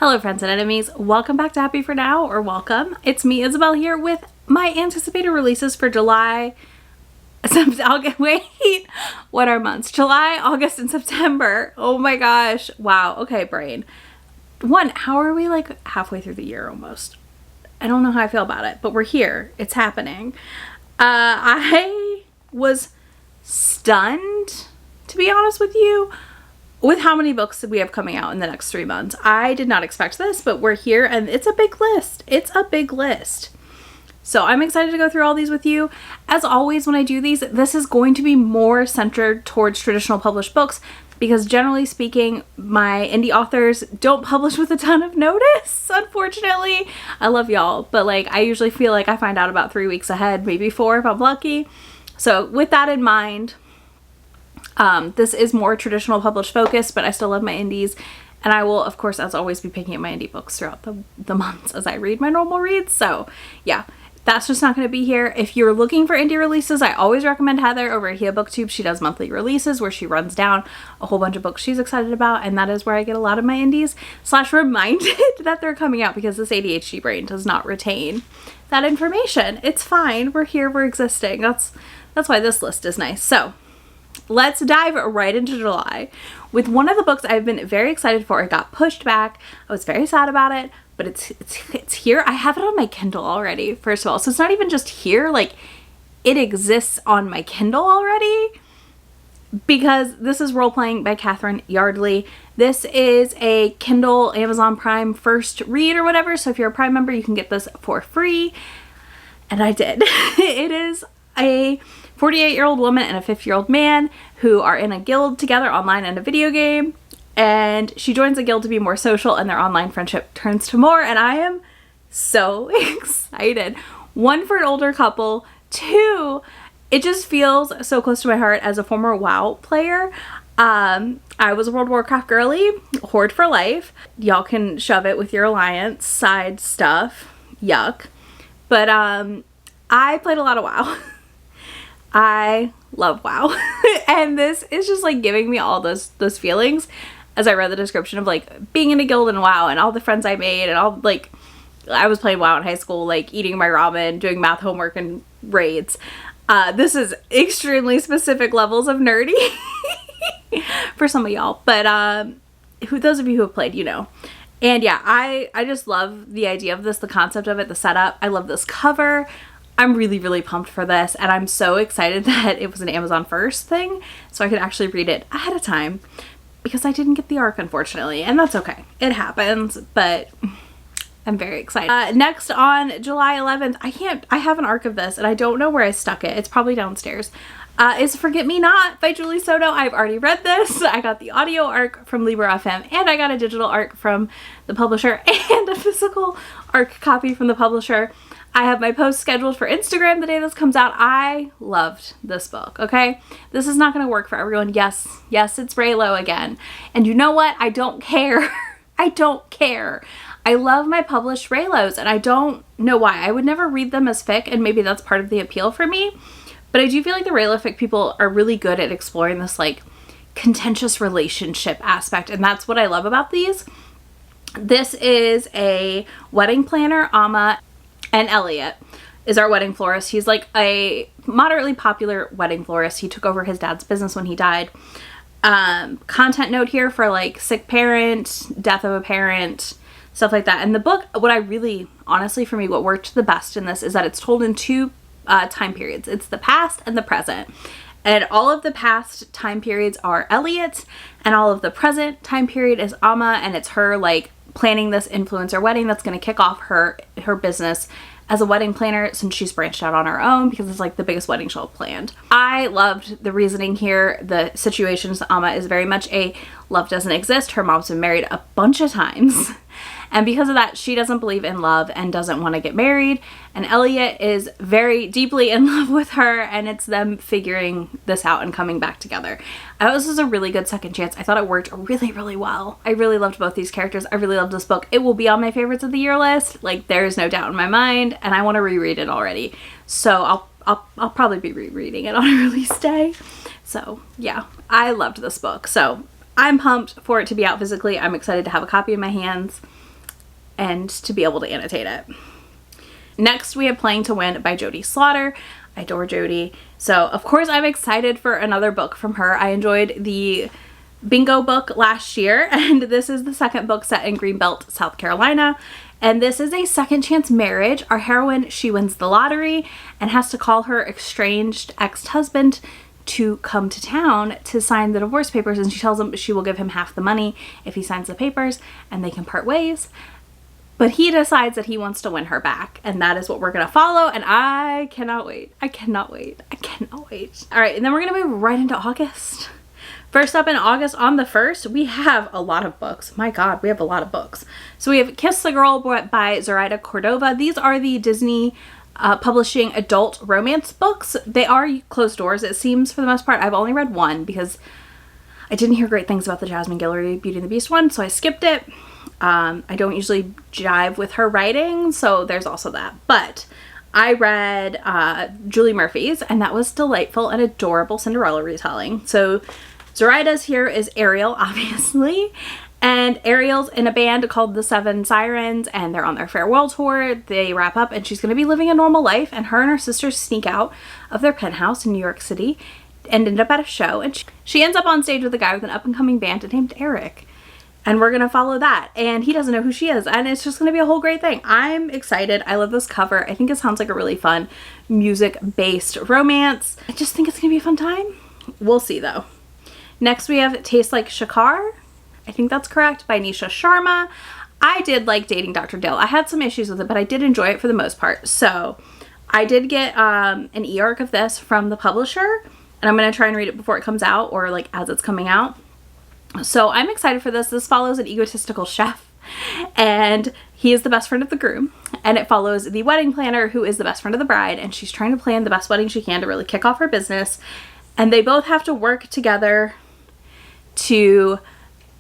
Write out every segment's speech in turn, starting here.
Hello friends and enemies, welcome back to Happy for Now, or welcome. It's me, Isabel, here with my anticipated releases for July, wait, what are months? July, August, and September. Oh my gosh, wow, okay brain. One, how are we like halfway through the year almost? I don't know how I feel about it, but we're here, it's happening. I was stunned, to be honest with you, with how many books we have coming out in the next 3 months. I did not expect this, but we're here and it's a big list. It's a big list. So I'm excited to go through all these with you. As always, when I do these, this is going to be more centered towards traditional published books because generally speaking, my indie authors don't publish with a ton of notice, unfortunately. I love y'all, but like I usually feel like I find out about 3 weeks ahead, maybe 4 if I'm lucky. So with that in mind, this is more traditional published focus, but I still love my indies, and I will, of course, as always, be picking up my indie books throughout the months as I read my normal reads. So yeah, that's just not going to be here. If you're looking for indie releases, I always recommend Heather over at EREADERS. She does monthly releases where she runs down a whole bunch of books she's excited about, and that is where I get a lot of my indies / reminded that they're coming out because this ADHD brain does not retain that information. It's fine. We're here. We're existing. That's why this list is nice. So let's dive right into July with one of the books I've been very excited for. It got pushed back. I was very sad about it, but it's here. I have it on my Kindle already, first of all. So it's not even just here, like it exists on my Kindle already because this is Role Playing by Catherine Yardley. This is a Kindle Amazon Prime first read or whatever. So if you're a Prime member, you can get this for free. And I did. It is a 48-year-old woman and a 50-year-old man who are in a guild together online in a video game, and she joins the guild to be more social, and their online friendship turns to more, and I am so excited. 1, for an older couple. 2, it just feels so close to my heart as a former WoW player. I was a World of Warcraft girly, Horde for life. Y'all can shove it with your alliance side stuff, yuck. But I played a lot of WoW. I love WoW. And this is just like giving me all those feelings as I read the description of like being in a guild in WoW and all the friends I made and all, like, I was playing WoW in high school, like eating my ramen, doing math homework and raids. This is extremely specific levels of nerdy for some of y'all, but those of you who have played, you know. And yeah, I just love the idea of this, the concept of it, the setup. I love this cover. I'm really, really pumped for this, and I'm so excited that it was an Amazon first thing, so I could actually read it ahead of time, because I didn't get the arc, unfortunately, and that's okay. It happens, but I'm very excited. Next, on July 11th, I have an arc of this, and I don't know where I stuck it. It's probably downstairs. Is Forget Me Not by Julie Soto. I've already read this. I got the audio arc from Libro.fm, and I got a digital arc from the publisher, and a physical arc copy from the publisher. I have my post scheduled for Instagram the day this comes out. I loved this book, okay? This is not going to work for everyone. Yes, it's reylo again. And you know what? I don't care. I don't care. I love my published reylos, and I don't know why. I would never read them as fic, and maybe that's part of the appeal for me. But I do feel like the reylo fic people are really good at exploring this like contentious relationship aspect, and that's what I love about these. This is a wedding planner, Amma, and Elliot is our wedding florist. He's like a moderately popular wedding florist. He took over his dad's business when he died. Content note here for like sick parent, death of a parent, stuff like that. And the book, what I really, honestly for me, what worked the best in this is that it's told in 2 time periods. It's the past and the present. And all of the past time periods are Elliot, and all of the present time period is Amma, and it's her like planning this influencer wedding that's going to kick off her business as a wedding planner since she's branched out on her own because it's like the biggest wedding she'll have planned. I loved the reasoning here. The situations, Amma is very much a love doesn't exist. Her mom's been married a bunch of times. And because of that, she doesn't believe in love and doesn't want to get married. And Elliot is very deeply in love with her, and it's them figuring this out and coming back together. I thought this was a really good second chance. I thought it worked really, really well. I really loved both these characters. I really loved this book. It will be on my favorites of the year list. Like, there is no doubt in my mind, and I want to reread it already. So I'll probably be rereading it on a release day. So yeah, I loved this book. So I'm pumped for it to be out physically. I'm excited to have a copy in my hands. and to be able to annotate it. Next, we have Playing to Win by Jodie Slaughter. I adore Jodie. So, of course, I'm excited for another book from her. I enjoyed the Bingo book last year, and this is the second book set in Greenbelt, South Carolina. And this is a second chance marriage. Our heroine, she wins the lottery and has to call her estranged ex-husband to come to town to sign the divorce papers, and she tells him she will give him half the money if he signs the papers and they can part ways. But he decides that he wants to win her back, and that is what we're gonna follow, and I cannot wait. I cannot wait. I cannot wait. All right, and then we're gonna move right into August. First up in August, on the 1st, we have a lot of books. My God, we have a lot of books. So we have Kiss the Girl by Zoraida Cordova. These are the Disney publishing adult romance books. They are closed doors, it seems, for the most part. I've only read one because I didn't hear great things about the Jasmine Guillory Beauty and the Beast one, so I skipped it. I don't usually jive with her writing, so there's also that. But I read Julie Murphy's, and that was delightful and adorable Cinderella retelling. So Zoraida's here is Ariel, obviously, and Ariel's in a band called the Seven Sirens, and they're on their farewell tour. They wrap up, and she's going to be living a normal life, and her and her sisters sneak out of their penthouse in New York City and end up at a show, and she ends up on stage with a guy with an up-and-coming band named Eric. And we're going to follow that. And he doesn't know who she is. And it's just going to be a whole great thing. I'm excited. I love this cover. I think it sounds like a really fun music-based romance. I just think it's going to be a fun time. We'll see, though. Next, we have Taste Like Shakar. I think that's correct, by Nisha Sharma. I did like Dating Dr. Dill. I had some issues with it, but I did enjoy it for the most part. So I did get an e-arc of this from the publisher. And I'm going to try and read it before it comes out, or like as it's coming out. So I'm excited for this. This follows an egotistical chef, and he is the best friend of the groom, and it follows the wedding planner, who is the best friend of the bride, and she's trying to plan the best wedding she can to really kick off her business, and they both have to work together to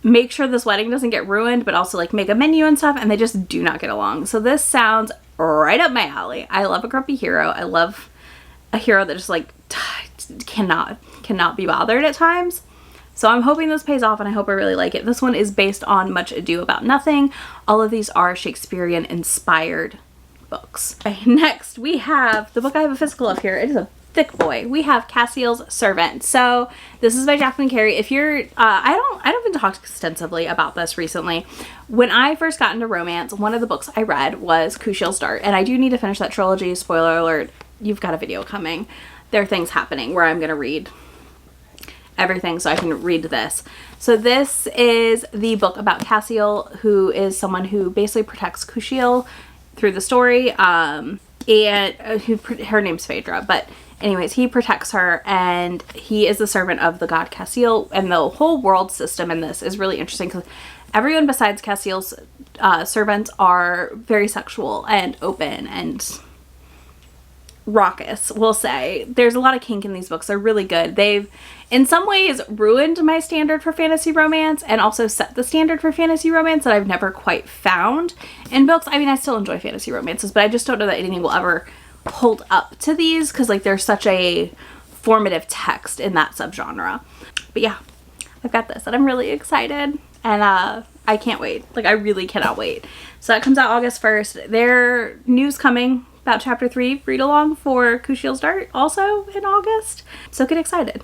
make sure this wedding doesn't get ruined, but also like make a menu and stuff, and they just do not get along. So this sounds right up my alley. I love a grumpy hero. I love a hero that just like cannot be bothered at times. So I'm hoping this pays off, and I hope I really like it. This one is based on Much Ado About Nothing. All of these are Shakespearean inspired books. Okay, next we have the book I have a physical of here. It is a thick boy. We have Cassiel's Servant. So this is by Jacqueline Carey. If you're, I haven't talked extensively about this recently. When I first got into romance, one of the books I read was Kushiel's Dart, and I do need to finish that trilogy. Spoiler alert, you've got a video coming. There are things happening where I'm going to read everything so I can read this. So this is the book about Cassiel, who is someone who basically protects Kushiel through the story, and her name's Phaedra, but anyways, he protects her, and he is the servant of the god Cassiel, and the whole world system in this is really interesting because everyone besides Cassiel's servants are very sexual and open and raucous, we'll say. There's a lot of kink in these books. They're really good. They've in some ways ruined my standard for fantasy romance, and also set the standard for fantasy romance that I've never quite found in books. I mean, I still enjoy fantasy romances, but I just don't know that anything will ever hold up to these, because like there's such a formative text in that subgenre. But yeah, I've got this, and I'm really excited, and I can't wait. Like, I really cannot wait. So that comes out August 1st. There news coming about chapter 3 read along for Kushiel's Dart also in August. So get excited.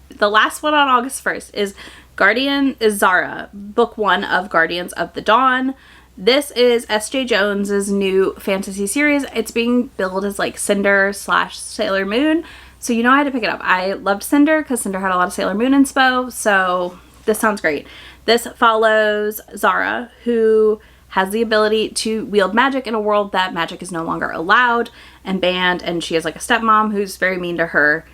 The last one on August 1st is Zara, book 1 of Guardians of the Dawn. This is S.J. Jones's new fantasy series. It's being billed as like Cinder / Sailor Moon. So you know I had to pick it up. I loved Cinder because Cinder had a lot of Sailor Moon inspo. So this sounds great. This follows Zara, who has the ability to wield magic in a world that magic is no longer allowed and banned, and she has like a stepmom who's very mean to her,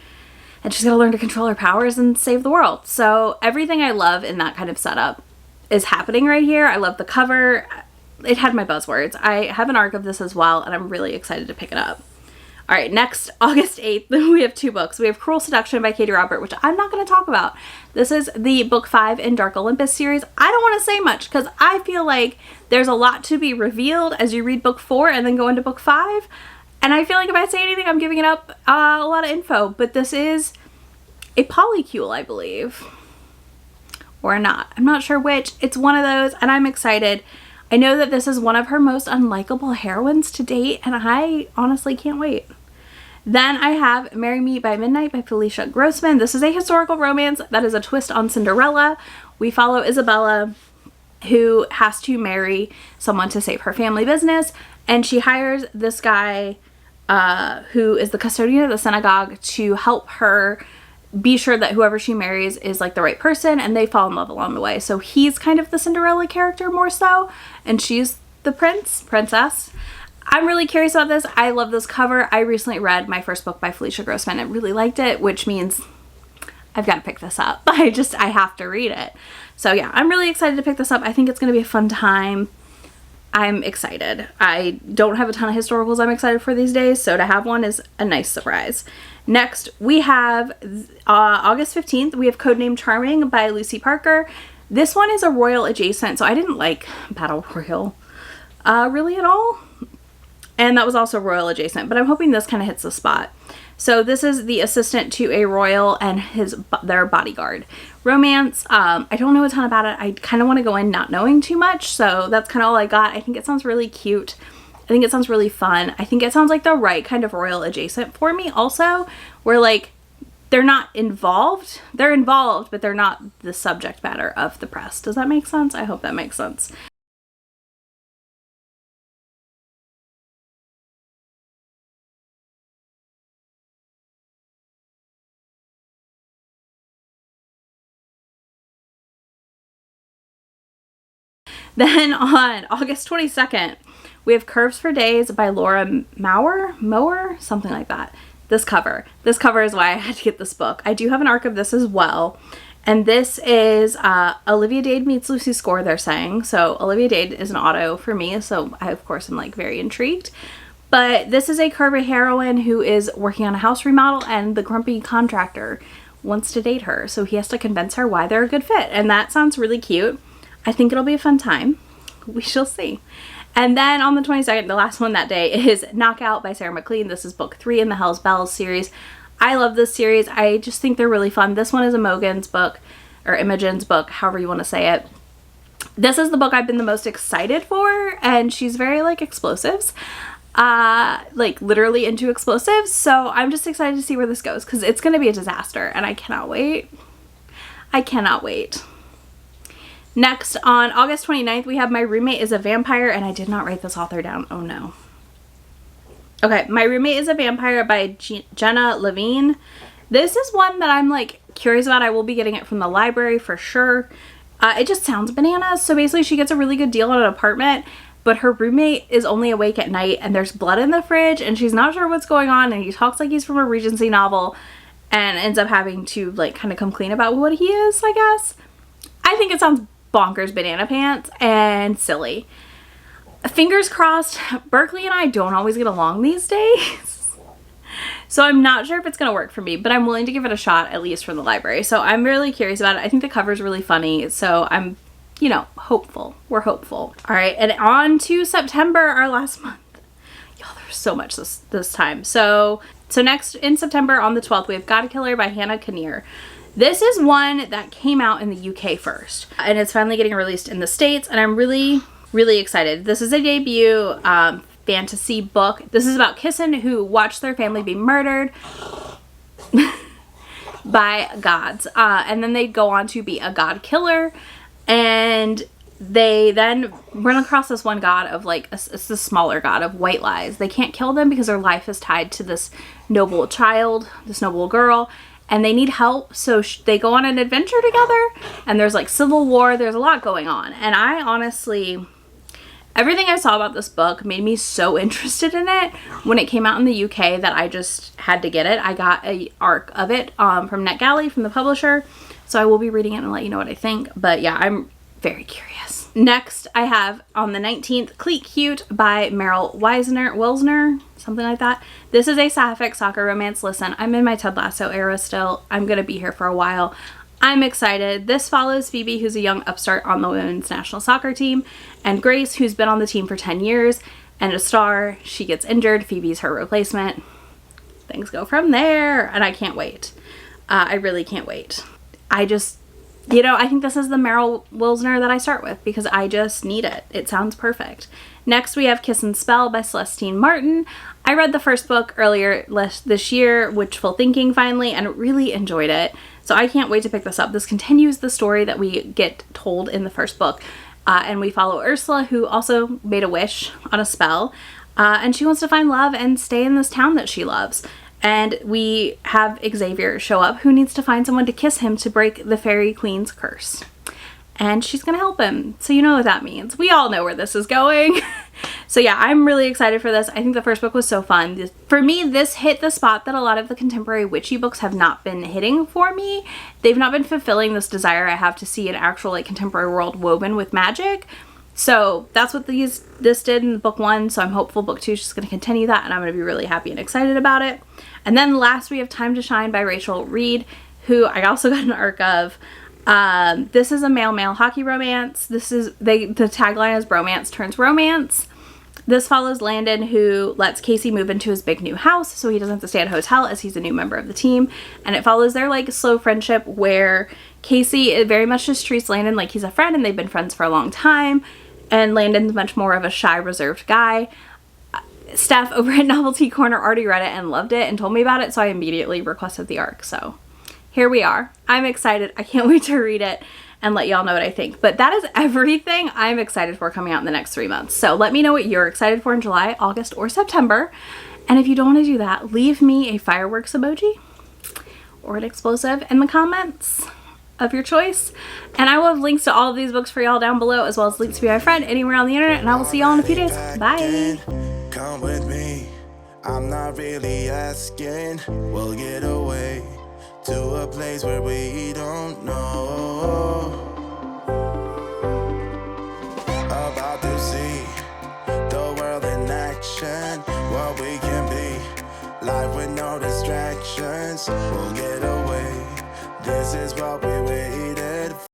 and she's got to learn to control her powers and save the world. So everything I love in that kind of setup is happening right here. I love the cover. It had my buzzwords. I have an arc of this as well, and I'm really excited to pick it up. All right, next, August 8th, we have 2 books. We have Cruel Seduction by Katie Robert, which I'm not going to talk about. This is the book 5 in Dark Olympus series. I don't want to say much because I feel like there's a lot to be revealed as you read book 4 and then go into book 5. And I feel like if I say anything, I'm giving it up a lot of info. But this is a polycule, I believe. Or not. I'm not sure which. It's one of those, and I'm excited. I know that this is one of her most unlikable heroines to date, and I honestly can't wait. Then I have Marry Me by Midnight by Felicia Grossman. This is a historical romance that is a twist on Cinderella. We follow Isabella, who has to marry someone to save her family business, and she hires this guy who is the custodian of the synagogue to help her be sure that whoever she marries is like the right person, and they fall in love along the way. So he's kind of the Cinderella character more so, and she's the princess. I'm really curious about this. I love this cover. I recently read my first book by Felicia Grossman and really liked it, which means I've got to pick this up. I have to read it. So yeah, I'm really excited to pick this up. I think it's going to be a fun time. I'm excited. I don't have a ton of historicals I'm excited for these days, so to have one is a nice surprise. Next, we have August 15th, we have Codename Charming by Lucy Parker. This one is a royal adjacent, so I didn't like Battle Royal really at all. And that was also royal adjacent, but I'm hoping this kind of hits the spot. So this is the assistant to a royal and their bodyguard romance. I don't know a ton about it. I kind of want to go in not knowing too much, so that's kind of all I got. I think it sounds really cute. I think it sounds really fun. I think it sounds like the right kind of royal adjacent for me also, where like they're not involved. They're involved, but they're not the subject matter of the press. Does that make sense? I hope that makes sense. Then on August 22nd, we have Curves for Days by Laura Mower, something like that. This cover is why I had to get this book. I do have an arc of this as well. And this is Olivia Dade meets Lucy Score, they're saying. So Olivia Dade is an auto for me, so I, of course, am like very intrigued. But this is a curvy heroine who is working on a house remodel, and the grumpy contractor wants to date her. So he has to convince her why they're a good fit. And that sounds really cute. I think it'll be a fun time. We shall see. And then on the 22nd, the last one that day, is Knockout by Sarah McLean. This is book 3 in the Hell's Bells series. I love this series. I just think they're really fun. This one is Imogen's book, or Imogen's book, however you want to say it. This is the book I've been the most excited for, and she's very like explosives. Like literally into explosives. So I'm just excited to see where this goes, because it's going to be a disaster, and I cannot wait. I cannot wait. Next, on August 29th, we have My Roommate is a Vampire, and I did not write this author down. Oh no. Okay, My Roommate is a Vampire by Jenna Levine. This is one that I'm like curious about. I will be getting it from the library for sure. It just sounds bananas. So basically she gets a really good deal on an apartment, but her roommate is only awake at night, and there's blood in the fridge, and she's not sure what's going on, and he talks like he's from a Regency novel and ends up having to like kind of come clean about what he is, I guess. I think it sounds bonkers banana pants and silly. Fingers crossed. Berkeley and I don't always get along these days, so I'm not sure if it's gonna work for me, but I'm willing to give it a shot, at least from the library. So I'm really curious about it. I think the cover's really funny, so I'm, you know, hopeful. We're hopeful. All right, and on to September, our last month. Y'all, there's so much this time. So next in September on the 12th, we have God Killer by Hannah Kinnear. This is one that came out in the UK first, and it's finally getting released in the States, and I'm really, really excited. This is a debut fantasy book. This is about Kissin, who watched their family be murdered by gods, and then they go on to be a god killer, and they then run across this one god of like, it's the smaller god of white lies. They can't kill them because their life is tied to this noble child, this noble girl, and they need help, so they go on an adventure together, and there's like civil war, there's a lot going on, and I honestly, everything I saw about this book made me so interested in it when it came out in the UK that I just had to get it. I got a arc of it from NetGalley, from the publisher, so I will be reading it and let you know what I think, but yeah, I'm very curious. Next, I have on the 19th, Cleat Cute by Meryl Wilsner, something like that. This is a Sapphic soccer romance. Listen, I'm in my Ted Lasso era still. I'm going to be here for a while. I'm excited. This follows Phoebe, who's a young upstart on the women's national soccer team, and Grace, who's been on the team for 10 years and a star. She gets injured. Phoebe's her replacement. Things go from there, and I can't wait. I really can't wait. you know, I think this is the Meryl Wilsner that I start with because I just need it. It sounds perfect. Next, we have Kiss and Spell by Celestine Martin. I read the first book earlier this year, Wishful Thinking, finally, and really enjoyed it. So I can't wait to pick this up. This continues the story that we get told in the first book. And we follow Ursula, who also made a wish on a spell. And she wants to find love and stay in this town that she loves. And we have Xavier show up, who needs to find someone to kiss him to break the Fairy Queen's curse. And she's going to help him. So you know what that means. We all know where this is going. So yeah, I'm really excited for this. I think the first book was so fun. For me, this hit the spot that a lot of the contemporary witchy books have not been hitting for me. They've not been fulfilling this desire I have to see an actual like contemporary world woven with magic. So that's what this did in book 1. So I'm hopeful book 2 is just going to continue that, and I'm going to be really happy and excited about it. And then last we have Time to Shine by Rachel Reed, who I also got an arc of. This is a male-male hockey romance. The tagline is bromance turns romance. This follows Landon, who lets Casey move into his big new house so he doesn't have to stay at a hotel as he's a new member of the team. And it follows their like slow friendship where Casey very much just treats Landon like he's a friend, and they've been friends for a long time. And Landon's much more of a shy, reserved guy. Steph over at Novelty Corner already read it and loved it and told me about it, so I immediately requested the arc. So here we are. I'm excited. I can't wait to read it and let y'all know what I think. But that is everything I'm excited for coming out in the next 3 months. So let me know what you're excited for in July, August, or September. And if you don't want to do that, leave me a fireworks emoji or an explosive in the comments of your choice. And I will have links to all of these books for y'all down below, as well as links to Be My Friend anywhere on the internet. And I will see y'all in a few days. Bye. Come with me. I'm not really asking. We'll get away to a place where we don't know. About to see the world in action, what we can be, life with no distractions. We'll get away. This is what we waited